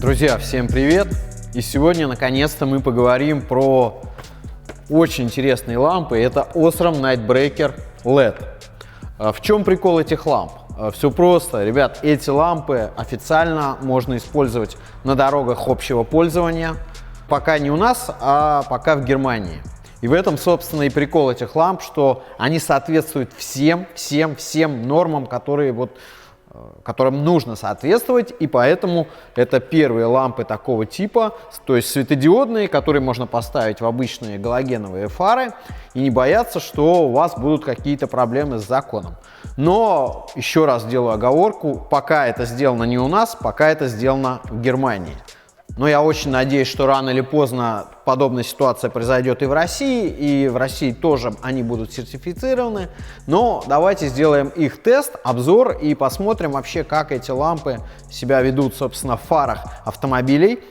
Друзья, всем привет! И сегодня наконец-то мы поговорим про очень интересные лампы. Это Osram Nightbreaker LED. В чем прикол этих ламп? Все просто, ребят, эти лампы официально можно использовать на дорогах общего пользования. Пока не у нас, а пока в Германии. И в этом, собственно, и прикол этих ламп, что они соответствуют всем нормам, которым нужно соответствовать, и поэтому это первые лампы такого типа, то есть светодиодные, которые можно поставить в обычные галогеновые фары и не бояться, что у вас будут какие-то проблемы с законом. Но еще раз делаю оговорку, пока это сделано не у нас, пока это сделано в Германии. Но я очень надеюсь, что рано или поздно подобная ситуация произойдет и в России тоже они будут сертифицированы. Но давайте сделаем их тест, обзор и посмотрим вообще, как эти лампы себя ведут, собственно, в фарах автомобилей.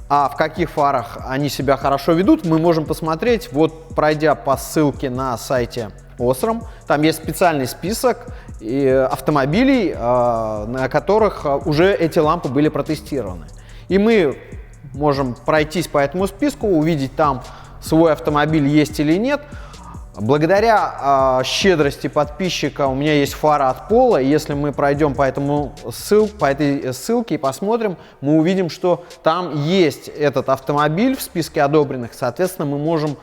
А в каких фарах они себя хорошо ведут, мы можем посмотреть, вот пройдя по ссылке на сайте Osram. Там есть специальный список автомобилей, на которых уже эти лампы были протестированы. И мы можем пройтись по этому списку, увидеть там свой автомобиль есть или нет. Благодаря щедрости подписчика у меня есть фара от Пола. И если мы пройдем по этой ссылке и посмотрим, мы увидим, что там есть этот автомобиль в списке одобренных. Соответственно, мы можем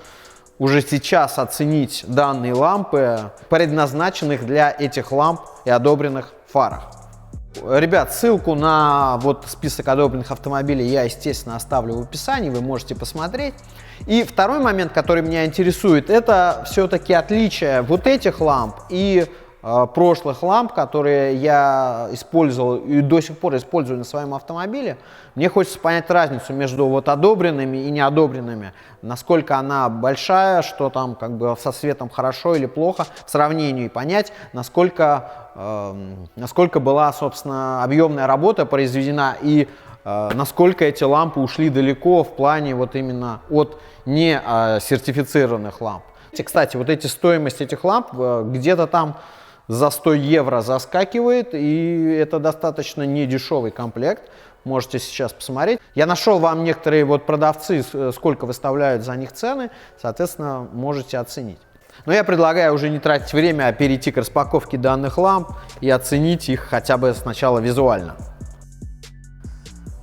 уже сейчас оценить данные лампы, предназначенных для этих ламп и одобренных фарах. Ребят, ссылку на список одобренных автомобилей я, естественно, оставлю в описании, вы можете посмотреть. И второй момент, который меня интересует, это все-таки отличие вот этих ламп и прошлых ламп, которые я использовал и до сих пор использую на своем автомобиле. Мне хочется понять разницу между одобренными и неодобренными, насколько она большая, что там со светом хорошо или плохо в сравнении, и понять, насколько была, собственно, объемная работа произведена и насколько эти лампы ушли далеко в плане именно от не сертифицированных ламп. Кстати, стоимость этих ламп где-то там за 100 евро заскакивает, и это достаточно недешевый комплект. Можете сейчас посмотреть. Я нашел вам некоторые продавцы, сколько выставляют за них цены, соответственно, можете оценить. Но я предлагаю уже не тратить время, а перейти к распаковке данных ламп и оценить их хотя бы сначала визуально.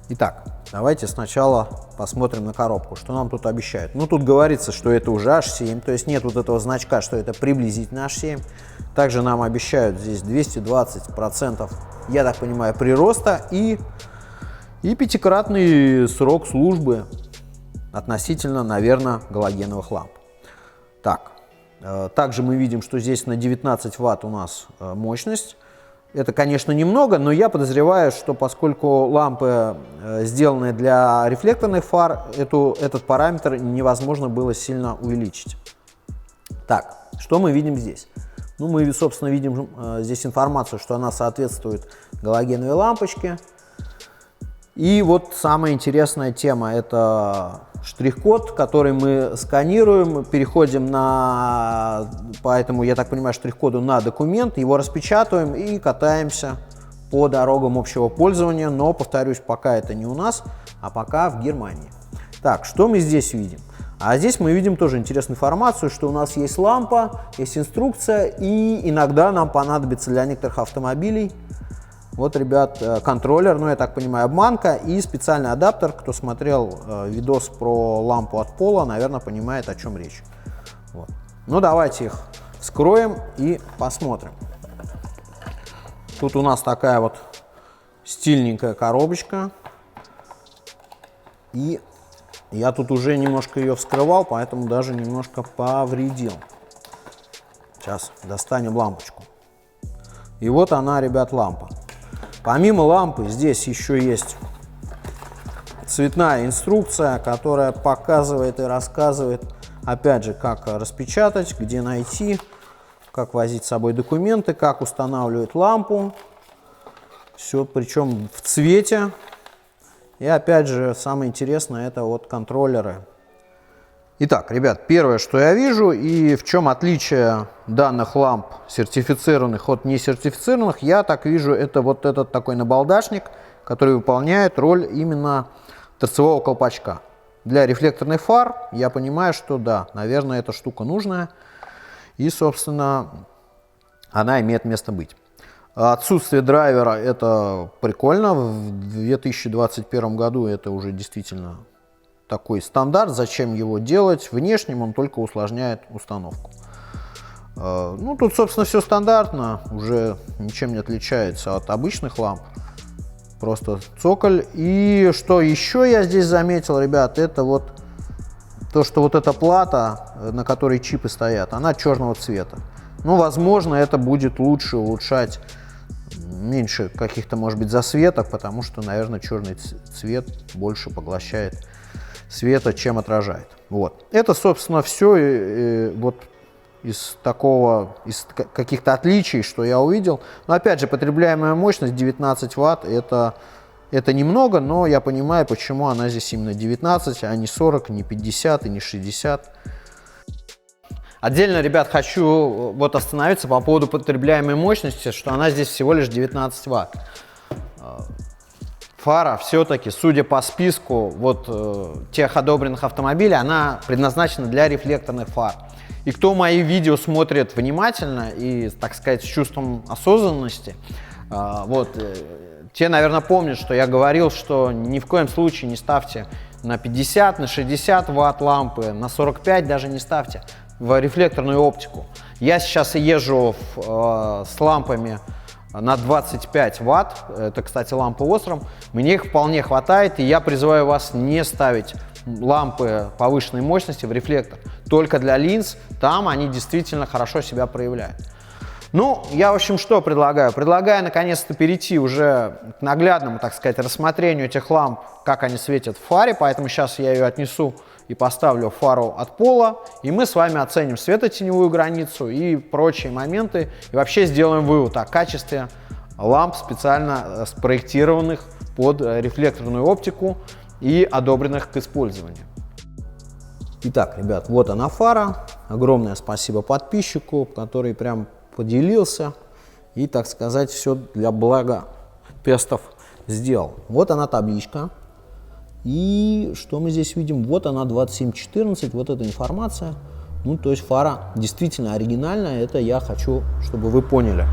Итак, давайте сначала посмотрим на коробку, что нам тут обещают. Тут говорится, что это уже H7, то есть нет этого значка, что это приблизительно H7. Также нам обещают здесь 220%, я так понимаю, прироста и пятикратный срок службы относительно, наверное, галогеновых ламп. Также мы видим, что здесь на 19 Вт у нас мощность. Это, конечно, немного, но я подозреваю, что поскольку лампы сделаны для рефлекторных фар, этот параметр невозможно было сильно увеличить. Так, что мы видим здесь? Мы, собственно, видим здесь информацию, что она соответствует галогеновой лампочке. И самая интересная тема – это штрих-код, который мы сканируем, переходим по этому, я так понимаю, штрих-коду на документ, его распечатываем и катаемся по дорогам общего пользования, но, повторюсь, пока это не у нас, а пока в Германии. Так, что мы здесь видим? А здесь мы видим тоже интересную информацию, что у нас есть лампа, есть инструкция, и иногда нам понадобится для некоторых автомобилей ребят, контроллер, я так понимаю, обманка и специальный адаптер. Кто смотрел видос про лампу от Пола, наверное, понимает, о чем речь. Давайте их вскроем и посмотрим. Тут у нас такая стильненькая коробочка. И я тут уже немножко ее вскрывал, поэтому даже немножко повредил. Сейчас достанем лампочку. И вот она, ребят, лампа. Помимо лампы здесь еще есть цветная инструкция, которая показывает и рассказывает, опять же, как распечатать, где найти, как возить с собой документы, как устанавливать лампу. Все, причем в цвете. И опять же, самое интересное, это контроллеры. Итак, ребят, первое, что я вижу и в чем отличие данных ламп сертифицированных от несертифицированных, я так вижу, это этот такой набалдашник, который выполняет роль именно торцевого колпачка. Для рефлекторных фар я понимаю, что да, наверное, эта штука нужная, и, собственно, она имеет место быть. Отсутствие драйвера – это прикольно. В 2021 году это уже действительно такой стандарт. Зачем его делать? Внешним он только усложняет установку. Ну, тут, собственно, все стандартно, уже ничем не отличается от обычных ламп. Просто цоколь. И что еще я здесь заметил, ребят, это вот то, что вот эта плата, на которой чипы стоят, она черного цвета. Ну, возможно, это будет лучше улучшать, меньше каких-то, может быть, засветок, потому что, наверное, черный цвет больше поглощает света, чем отражает. Вот. Это, собственно, все вот из каких-то отличий, что я увидел. Но, опять же, потребляемая мощность 19 Вт, это немного, но я понимаю, почему она здесь именно 19, а не 40, не 50 и не 60. Отдельно, ребят, хочу вот остановиться по поводу потребляемой мощности, что она здесь всего лишь 19 Вт. Фара все-таки, судя по списку вот тех одобренных автомобилей, она предназначена для рефлекторных фар. И кто мои видео смотрит внимательно и, так сказать, с чувством осознанности, вот, те, наверное, помнят, что я говорил, что ни в коем случае не ставьте на 50, на 60 Вт лампы, на 45 даже не ставьте в рефлекторную оптику. Я сейчас езжу с лампами на 25 Вт, это, кстати, лампы Osram, мне их вполне хватает, и я призываю вас не ставить лампы повышенной мощности в рефлектор, только для линз, там они действительно хорошо себя проявляют. Ну, я, в общем, что предлагаю? Предлагаю, наконец-то, перейти уже к наглядному, так сказать, рассмотрению этих ламп, как они светят в фаре, поэтому сейчас я ее отнесу и поставлю фару от пола, и мы с вами оценим светотеневую границу и прочие моменты, и вообще сделаем вывод о качестве ламп, специально спроектированных под рефлекторную оптику и одобренных к использованию. Итак, ребят, вот она фара. Огромное спасибо подписчику, который прям поделился и, так сказать, все для блага тестов сделал. Вот она табличка. И что мы здесь видим? Вот она 2714, вот эта информация. Ну, то есть фара действительно оригинальная. Это я хочу, чтобы вы поняли.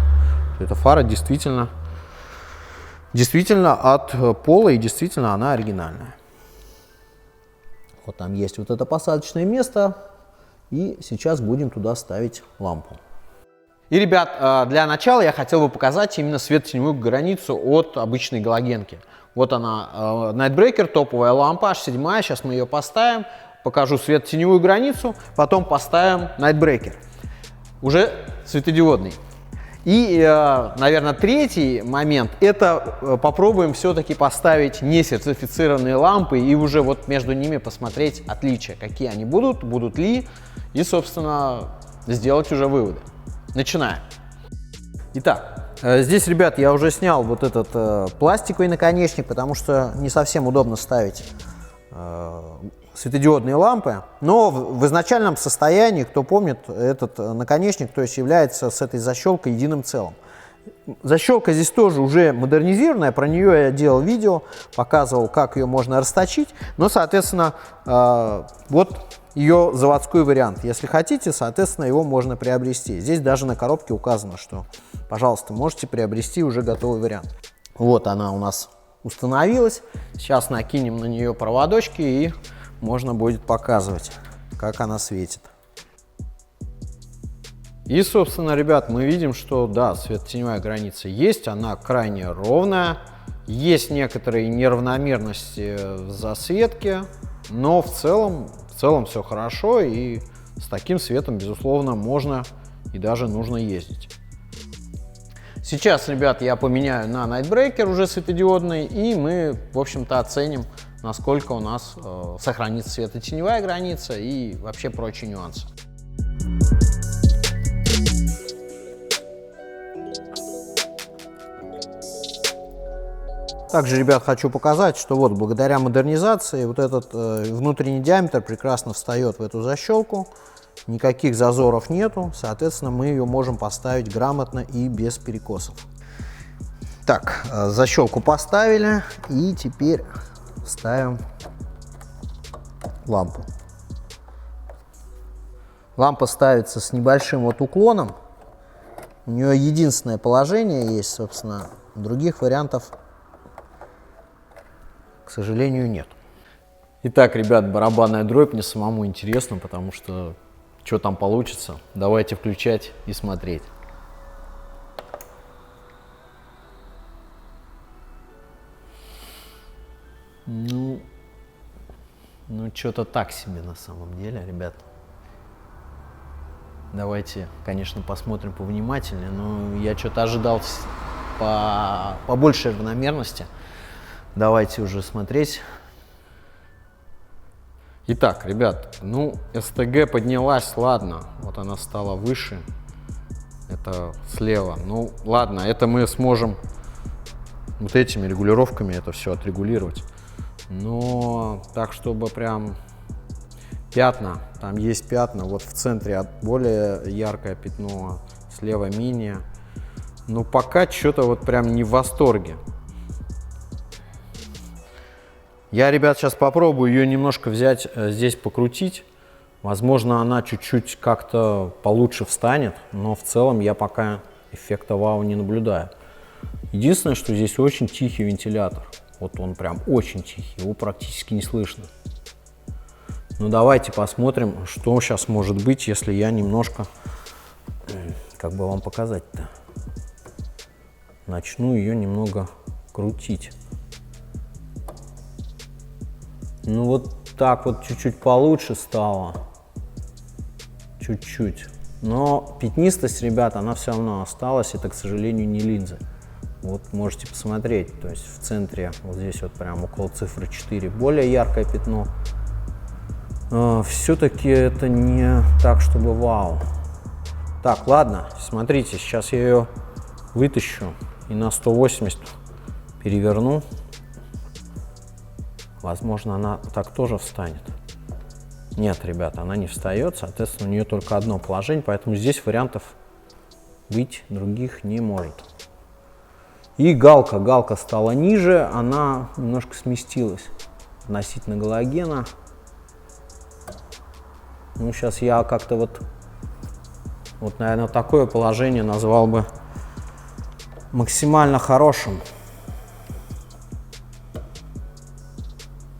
Эта фара действительно от пола, и действительно она оригинальная. Вот там есть вот это посадочное место. И сейчас будем туда ставить лампу. И, ребят, для начала я хотел бы показать именно светотеневую границу от обычной галогенки. Вот она, Nightbreaker, топовая лампа, H7, сейчас мы ее поставим, покажу светотеневую границу, потом поставим Nightbreaker, уже светодиодный. И, наверное, третий момент, это попробуем все-таки поставить несертифицированные лампы и уже вот между ними посмотреть отличия, какие они будут ли, и, собственно, сделать уже выводы. Начинаем. Итак, здесь, ребят, я уже снял вот этот пластиковый наконечник, потому что не совсем удобно ставить светодиодные лампы. Но в изначальном состоянии, кто помнит, этот наконечник, то есть является с этой защелкой единым целым. Защелка здесь тоже уже модернизированная, про нее я делал видео, показывал, как ее можно расточить. Но, соответственно, вот ее заводской вариант. Если хотите, соответственно, его можно приобрести. Здесь даже на коробке указано, что, пожалуйста, можете приобрести уже готовый вариант. Вот она у нас установилась. Сейчас накинем на нее проводочки, и можно будет показывать, как она светит. И, собственно, ребят, мы видим, что да, светотеневая граница есть, она крайне ровная. Есть некоторые неравномерности в засветке, но в целом все хорошо, и с таким светом, безусловно, можно и даже нужно ездить. Сейчас, ребят, я поменяю на Nightbreaker уже светодиодный, и мы, в общем-то, оценим, насколько у нас сохранится светотеневая граница и вообще прочие нюансы. Также, ребят, хочу показать, что вот благодаря модернизации вот этот внутренний диаметр прекрасно встает в эту защелку, никаких зазоров нету, соответственно, мы ее можем поставить грамотно и без перекосов. Так, защелку поставили, и теперь ставим лампу. Лампа ставится с небольшим вот уклоном. У нее единственное положение есть, собственно, других вариантов, к сожалению, нет. Итак, ребят, барабанная дробь мне самому интересно, потому что что там получится. Давайте включать и смотреть. Ну что-то так себе на самом деле, ребят. Давайте, конечно, посмотрим повнимательнее, но я что-то ожидал по большей равномерности. Давайте уже смотреть. Итак, ребят, ну, СТГ поднялась, ладно, вот она стала выше, это слева. Ну, ладно, это мы сможем вот этими регулировками это все отрегулировать. Но так, чтобы прям пятна, там есть пятна, вот в центре более яркое пятно, слева менее. Ну, пока что-то вот прям не в восторге. Я, ребят, сейчас попробую ее немножко взять, здесь покрутить. Возможно, она чуть-чуть как-то получше встанет, но в целом я пока эффекта вау не наблюдаю. Единственное, что здесь очень тихий вентилятор. Вот он прям очень тихий, его практически не слышно. Ну, давайте посмотрим, что сейчас может быть, если я немножко, как бы вам показать-то, начну ее немного крутить. Ну, вот так вот чуть-чуть получше стало. Чуть-чуть. Но пятнистость, ребята, она все равно осталась. Это, к сожалению, не линзы. Вот можете посмотреть. То есть в центре, вот здесь вот прям около цифры 4, более яркое пятно. Все-таки это не так, чтобы вау. Так, ладно, смотрите, сейчас я ее вытащу и на 180 переверну. Возможно, она так тоже встанет. Нет, ребята, она не встает, соответственно, у нее только одно положение, поэтому здесь вариантов быть других не может. И галка стала ниже, она немножко сместилась относительно галогена. Ну, сейчас я как-то вот, наверное, такое положение назвал бы максимально хорошим.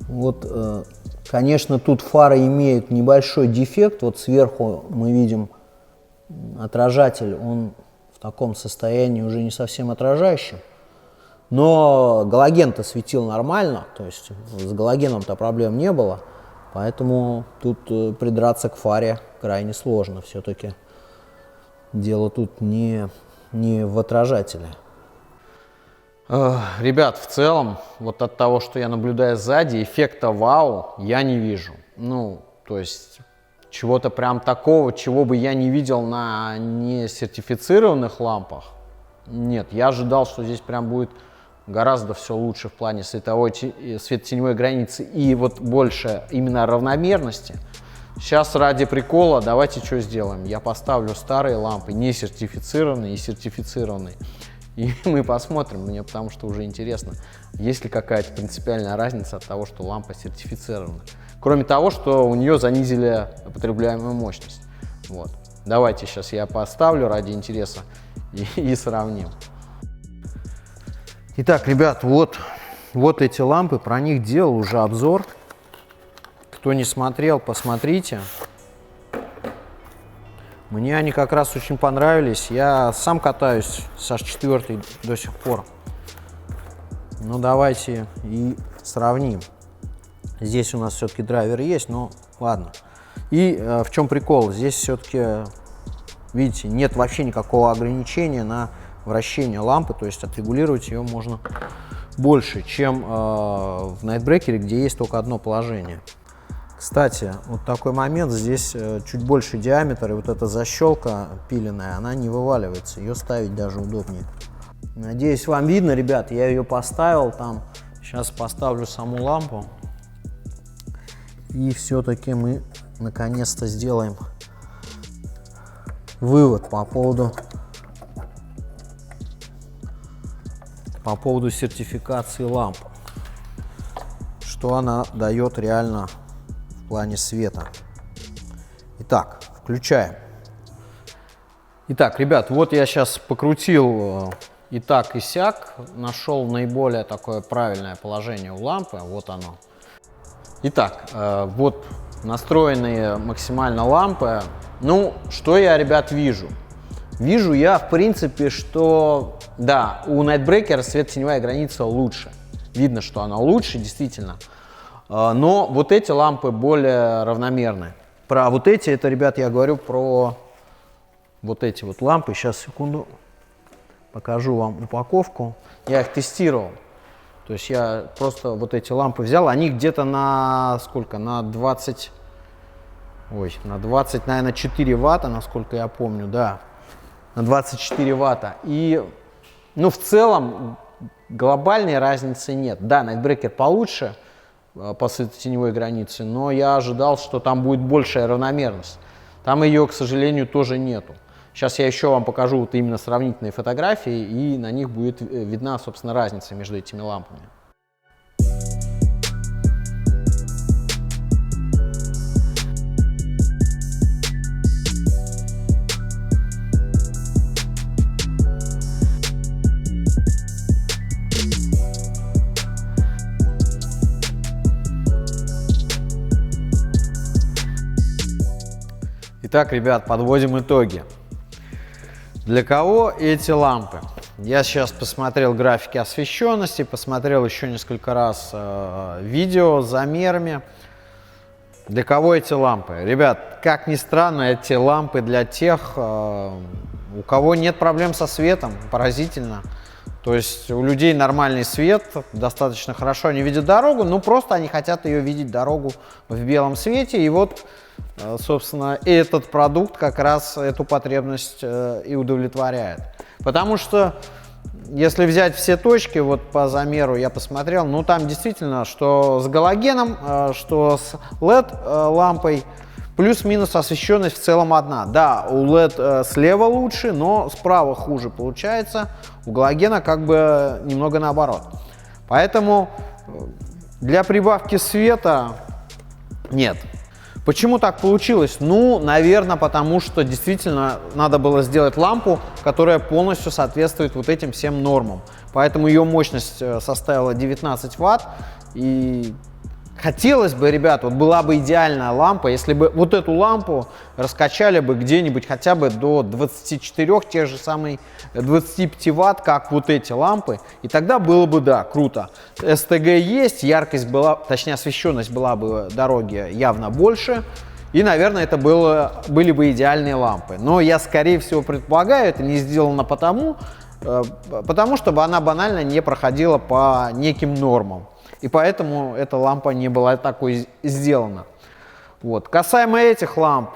Вот, конечно, тут фары имеют небольшой дефект. Вот сверху мы видим отражатель, он в таком состоянии уже не совсем отражающим. Но галоген-то светил нормально, то есть с галогеном-то проблем не было. Поэтому тут придраться к фаре крайне сложно. Все-таки дело тут не в отражателе. Ребят, в целом, вот от того, что я наблюдаю сзади, эффекта вау я не вижу. Ну, то есть, чего-то прям такого, чего бы я не видел на несертифицированных лампах. Нет, я ожидал, что здесь прям будет гораздо все лучше в плане светотеневой границы и вот больше именно равномерности. Сейчас ради прикола давайте что сделаем. Я поставлю старые лампы, несертифицированные и сертифицированные. И мы посмотрим, мне потому что уже интересно, есть ли какая-то принципиальная разница от того, что лампа сертифицирована. Кроме того, что у нее занизили потребляемую мощность. Вот. Давайте сейчас я поставлю ради интереса и сравним. Итак, ребят, вот эти лампы, про них делал уже обзор. Кто не смотрел, посмотрите. Мне они как раз очень понравились. Я сам катаюсь с H4 до сих пор. Ну, давайте и сравним. Здесь у нас все-таки драйвер есть, но ладно. И в чем прикол? Здесь все-таки, видите, нет вообще никакого ограничения на вращение лампы. То есть отрегулировать ее можно больше, чем в Nightbreaker, где есть только одно положение. Кстати, вот такой момент, здесь чуть больше диаметр, и вот эта защелка пиленная, она не вываливается, ее ставить даже удобнее. Надеюсь, вам видно, ребят, я ее поставил там, сейчас поставлю саму лампу, и все-таки мы наконец-то сделаем вывод по поводу по поводу сертификации ламп. Что она дает реально в плане света. Итак, включаем. Итак, ребят, вот я сейчас покрутил и так, и сяк, нашел наиболее такое правильное положение у лампы, вот оно. Итак, вот настроенные максимально лампы. Ну, что я, ребят, вижу? Вижу я, в принципе, что, да, у Nightbreaker светотеневая граница лучше. Видно, что она лучше, действительно. Но вот эти лампы более равномерные. Про вот эти, это, ребят, я говорю про вот эти вот лампы. Сейчас, секунду, покажу вам упаковку. Я их тестировал. То есть я просто вот эти лампы взял. Они где-то на сколько? На 20, наверное, 4 ватта, насколько я помню, да. На 24 ватта. И, ну, в целом, глобальной разницы нет. Да, Nightbreaker получше по светотеневой границе, но я ожидал, что там будет большая равномерность. Там ее, к сожалению, тоже нету. Сейчас я еще вам покажу вот именно сравнительные фотографии, и на них будет видна, собственно, разница между этими лампами. Итак, ребят, подводим итоги. Для кого эти лампы? Я сейчас посмотрел графики освещенности, посмотрел еще несколько раз видео с замерами. Для кого эти лампы? Ребят, как ни странно, эти лампы для тех, у кого нет проблем со светом, поразительно. То есть у людей нормальный свет, достаточно хорошо они видят дорогу, но просто они хотят ее видеть, дорогу, в белом свете. И вот, собственно, этот продукт как раз эту потребность и удовлетворяет. Потому что, если взять все точки, вот по замеру я посмотрел, ну там действительно, что с галогеном, что с LED-лампой, плюс-минус освещенность в целом одна. Да, у LED слева лучше, но справа хуже получается. У галогена как бы немного наоборот. Поэтому для прибавки света нет. Почему так получилось? Ну, наверное, потому что действительно надо было сделать лампу, которая полностью соответствует вот этим всем нормам. Поэтому ее мощность составила 19 ватт. И хотелось бы, ребят, вот была бы идеальная лампа, если бы вот эту лампу раскачали бы где-нибудь хотя бы до 24, тех же самых 25 ватт, как вот эти лампы, и тогда было бы, да, круто. СТГ есть, яркость была, точнее освещенность была бы дороги явно больше, и, наверное, это были бы идеальные лампы. Но я, скорее всего, предполагаю, это не сделано потому, чтобы она банально не проходила по неким нормам. И поэтому эта лампа не была такой сделана. Вот. Касаемо этих ламп,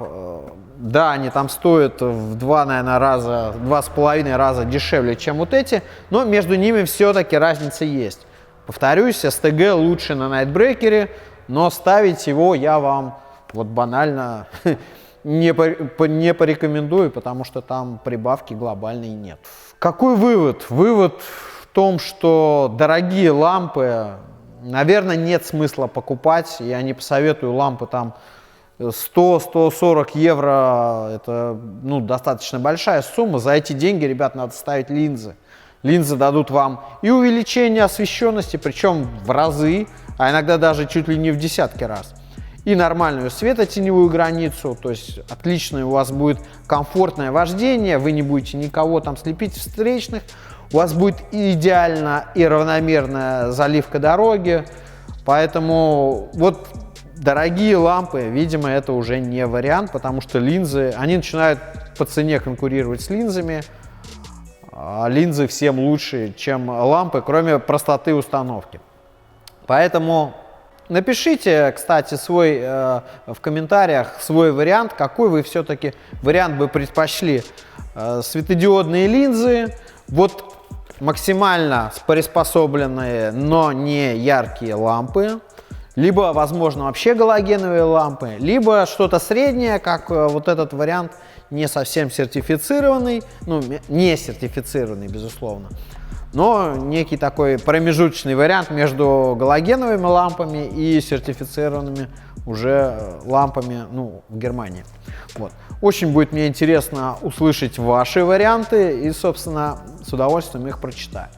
да, они там стоят в 2,5 раза дешевле, чем вот эти, но между ними все-таки разница есть. Повторюсь, СТГ лучше на Nightbreaker, но ставить его я вам вот банально не порекомендую, потому что там прибавки глобальной нет. Какой вывод? Вывод в том, что дорогие лампы, наверное, нет смысла покупать. Я не посоветую лампы там 100-140 евро. Это, ну, достаточно большая сумма. За эти деньги, ребят, надо ставить линзы. Линзы дадут вам и увеличение освещенности, причем в разы, а иногда даже чуть ли не в десятки раз. И нормальную светотеневую границу, то есть отличное у вас будет комфортное вождение, вы не будете никого там слепить встречных. У вас будет идеально и равномерная заливка дороги, поэтому вот дорогие лампы, видимо, это уже не вариант, потому что линзы, они начинают по цене конкурировать с линзами, а линзы всем лучше, чем лампы, кроме простоты установки. Поэтому напишите, кстати, в комментариях свой вариант, какой вы все-таки вариант бы предпочли. Светодиодные линзы, вот максимально приспособленные, но не яркие лампы, либо, возможно, вообще галогеновые лампы, либо что-то среднее, как вот этот вариант, не совсем сертифицированный, ну, не сертифицированный, безусловно. но некий такой промежуточный вариант между галогеновыми лампами и сертифицированными уже лампами, ну, в Германии. Вот. Очень будет мне интересно услышать ваши варианты и, собственно, с удовольствием их прочитаю.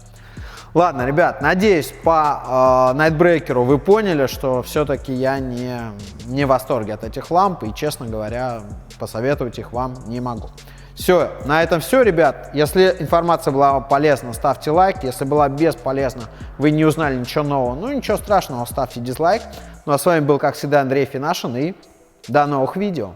Ладно, ребят, надеюсь, по Nightbreaker вы поняли, что все-таки я не в восторге от этих ламп и, честно говоря, посоветовать их вам не могу. Все, на этом все, ребят. Если информация была полезна, ставьте лайк. Если была бесполезна, вы не узнали ничего нового, ну ничего страшного, ставьте дизлайк. Ну а с вами был, как всегда, Андрей Финашин, и до новых видео.